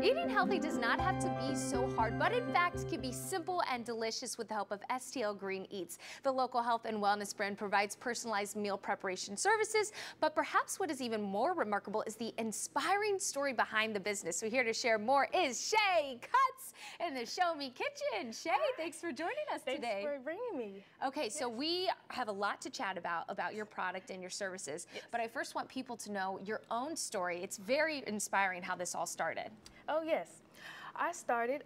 Eating healthy does not have to be so hard, but in fact can be simple and delicious with the help of STL Green Eats. The local health and wellness brand provides personalized meal preparation services, but perhaps what is even more remarkable is the inspiring story behind the business. So here to share more is Shay Cuts in the Show Me Kitchen. Shay, thanks for joining us today. Thanks for bringing me. Okay, so we have a lot to chat about your product and your services, but I first want people to know your own story. It's very inspiring how this all started. Oh yes, I started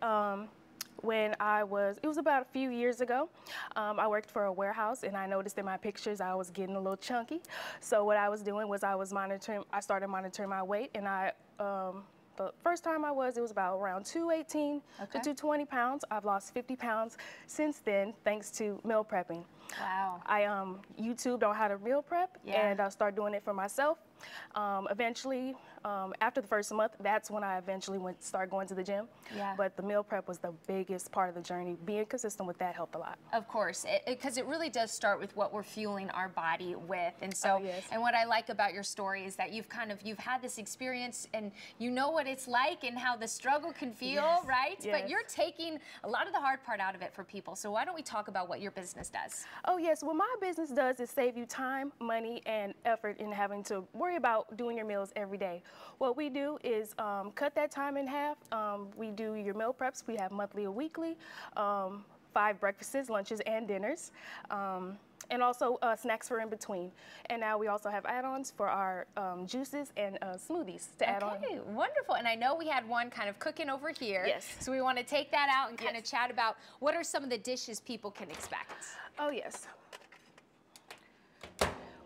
when it was about a few years ago. I worked for a warehouse and I noticed in my pictures I was getting a little chunky. So what I was doing was I started monitoring my weight, and the first time it was about around 218 to 220 pounds. I've lost 50 pounds since then, thanks to meal prepping. Wow. I YouTubed on how to meal prep, and I started doing it for myself. Eventually, after the first month, that's when I eventually started going to the gym. Yeah. But the meal prep was the biggest part of the journey. Being consistent with that helped a lot. Of course, because it really does start with what we're fueling our body with. And so, and what I like about your story is that you've had this experience and you know what it's like and how the struggle can feel, right? Yes. But you're taking a lot of the hard part out of it for people. So why don't we talk about what your business does? Oh yes, what my business does is save you time, money, and effort in having to worry about doing your meals every day. What we do is cut that time in half. We do your meal preps. We have monthly or weekly, 5 breakfasts, lunches, and dinners, and also snacks for in between. And now we also have add-ons for our juices and smoothies to add on. Okay, wonderful. And I know we had one kind of cooking over here. Yes. So we want to take that out and kind of chat about what are some of the dishes people can expect. Oh yes.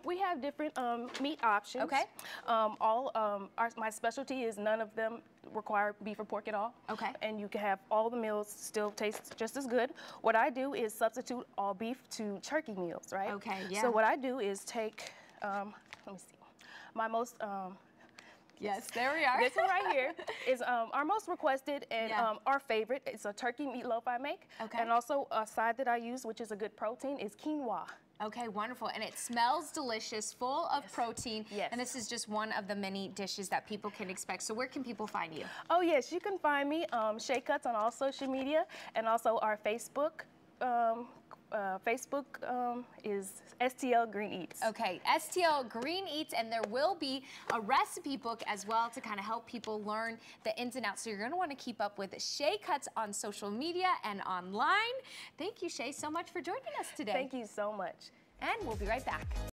We have different meat options. Okay. My specialty is none of them require beef or pork at all. Okay. And you can have all the meals still taste just as good. What I do is substitute all beef to turkey meals, right? Okay, yeah. So what I do is take, let me see, my most, yes, there we are. This one right here is our most requested and our favorite. It's a turkey meatloaf I make. Okay. And also a side that I use, which is a good protein, is quinoa. Okay, wonderful. And it smells delicious, full of protein. Yes. And this is just one of the many dishes that people can expect. So where can people find you? Oh, yes, you can find me, Shay Cuts, on all social media, and also our Facebook. Facebook is STL Green Eats. Okay, STL Green Eats, and there will be a recipe book as well to kind of help people learn the ins and outs. So you're going to want to keep up with Shay Cuts on social media and online. Thank you, Shay, so much for joining us today. Thank you so much. And we'll be right back.